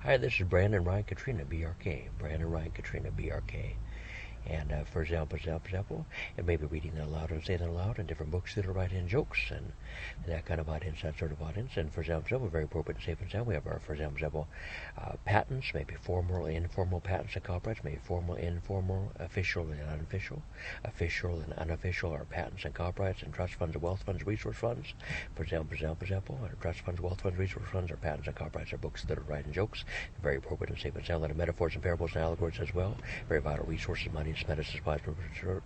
Hi, this is Brandon Ryan Katrina BRK. Brandon Ryan Katrina BRK. And for example, and maybe reading that aloud and saying that aloud, and different books that are writing jokes and that kind of audience, that sort of audience. And for example, very appropriate and safe and sound. We have our, for example, patents, maybe formal and informal patents and copyrights, maybe formal, informal, official and unofficial, official and unofficial are patents and copyrights, and trust funds, wealth funds, resource funds. For example, trust funds, wealth funds, resource funds are patents and copyrights are books that are writing jokes. Very appropriate and safe and sound. A lot of metaphors and parables and allegories as well. Very vital resources, money, medicine, supplies,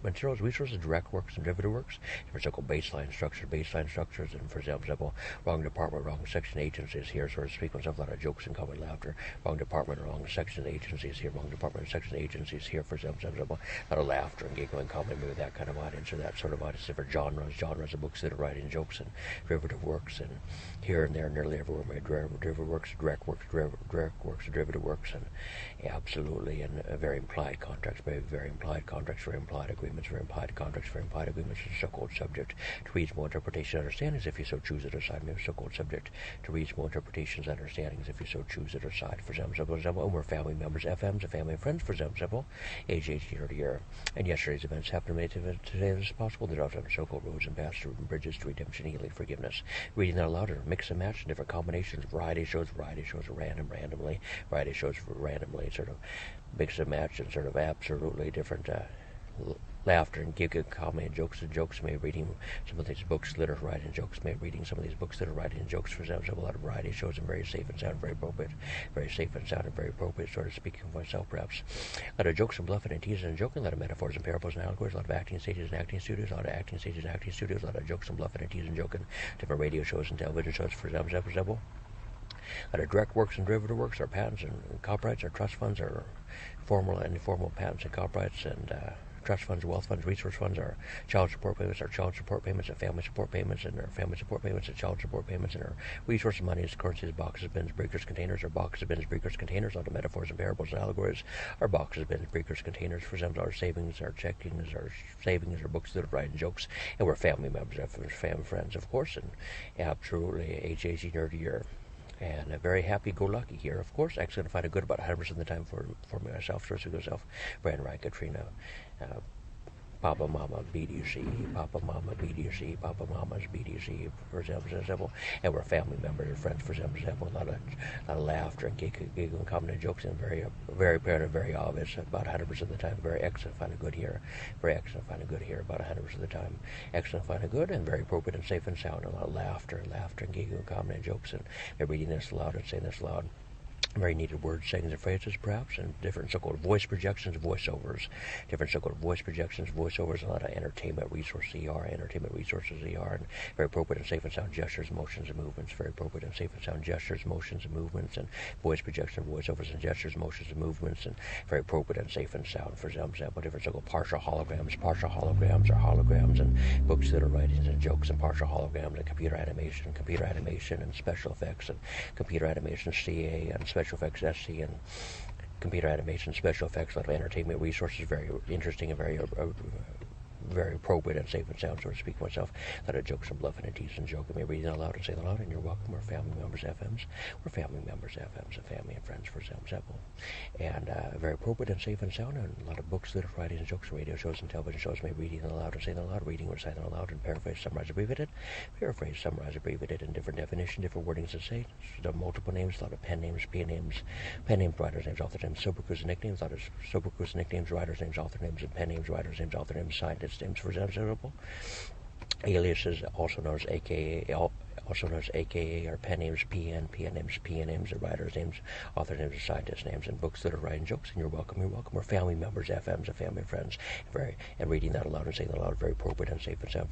materials, resources, direct works, and derivative works. Different so-called baseline structures, and for example, wrong department, wrong section agencies here, sort of speak myself, a lot of jokes and common laughter. Wrong department, wrong section agencies here, wrong department, section agencies here, for example, a lot of laughter and giggling, comedy with that kind of audience, or that sort of audience. Different genres of books that are writing jokes and derivative works, and here and there, nearly everywhere, my derivative works, direct works, derivative works, and absolutely, and very implied contracts, very implied contracts, very implied agreements, very implied contracts, very implied agreements, and so-called subject to reasonable interpretation and understandings if you so choose to decide. Maybe so-called subject to reasonable interpretations and understandings if you so choose to decide. For example, and we're family members, FMs, and family and friends, for example, age 18 or year. And yesterday's events happen to make today as possible. There's often so-called roads and paths to bridges to redemption, healing, forgiveness. Reading that aloud, or mix and match, different combinations, variety shows randomly, sort of mix and match, and sort of absolutely different laughter and giggle, comedy, and jokes. Maybe reading some of these books that are writing jokes. Maybe reading some of these books that are writing jokes. For example, a lot of variety shows, and very safe and sound, very appropriate, very safe and sound, and very appropriate. Sort of speaking for myself, perhaps. A lot of jokes and bluffing and teasing and joking. A lot of metaphors and parables and allegories. A lot of acting stages and acting studios. A lot of acting stages and acting studios. A lot of jokes and bluffing and teasing and joking. Different radio shows and television shows. For example. A lot of direct works and derivative works, our patents and copyrights, our trust funds, our formal and informal patents and copyrights, and trust funds, wealth funds, resource funds, our child support payments, and family support payments, and our family support payments, and child support payments, and our resources, monies, currencies, boxes, bins, breakers, containers, our boxes, bins, breakers, containers, all the metaphors and parables and allegories, our boxes, bins, breakers, containers, for example, our savings, our checkings, our books that are writing jokes, and we're family members, family friends, of course, and absolutely HAC nerd year. And very happy-go-lucky here, of course. Actually, going to find a good about 100% of the time for myself, so myself, Brandon Ryan Katrina, Papa Mama BDC, Papa Mama BDC, Papa Mama's BDC, for example, and we're family members and friends, for example, a lot of laughter and giggling, comedy, and jokes, and very apparent and very obvious about 100% of the time. Very excellent, find a good here, very excellent, find a good here about 100% of the time. Excellent, find a good, and very appropriate and safe and sound. A lot of laughter and giggling, comedy, and jokes, and reading this aloud and saying this aloud. Very needed words, sayings, and phrases, perhaps, and different so-called voice projections, voiceovers, a lot of entertainment resources, and very appropriate and safe and sound gestures, motions, and movements, very appropriate and safe and sound gestures, motions, and movements, and voice projection, voiceovers, and gestures, motions, and movements, and very appropriate and safe and sound, for example, different so-called partial holograms are holograms, and books that are writings and jokes, and partial holograms, and computer animation, and special effects, and computer animation, CA, and special effects, SC, and computer animation, special effects, a lot of entertainment resources, very interesting and very appropriate and safe and sound, so to speak myself. A lot of jokes and bluffing and teasing and joking. Maybe reading out loud and saying aloud, and you're welcome. We're family members, FMs. We're family members, FMs, and family and friends, for example. And very appropriate and safe and sound, and a lot of books that are writings and jokes, radio shows, and television shows. Maybe reading out loud and saying aloud, reading or saying aloud, and paraphrase, summarize, abbreviated, and different definition, different wordings and say. So multiple names, a lot of pen names, writers' names, author names, sobriquets, nicknames, a lot of sobriquets, nicknames, writers' names, author names, and pen names, writers' names, author names, scientists' names, for example. Aliases, also known as AKA, or pen names, PN names, or writers' names, author names, and scientists' names, and books that are writing jokes, and you're welcome. We're family members, FMs, and family and friends. And reading that aloud and saying that aloud, very appropriate and safe and sound,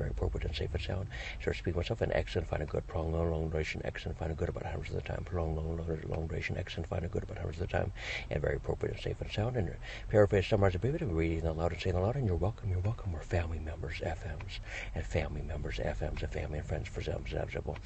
So to speak myself, an excellent, find a good, prolonged, long duration, excellent, find a good about 100% of the time, prolonged, long duration, excellent, find a good about 100% of the time, and very appropriate and safe and sound. And paraphrase, summarize, abbreviated, and reading that aloud and saying aloud, and you're welcome. We're family members, FMs, and family members, FMs, and family and friends, for example.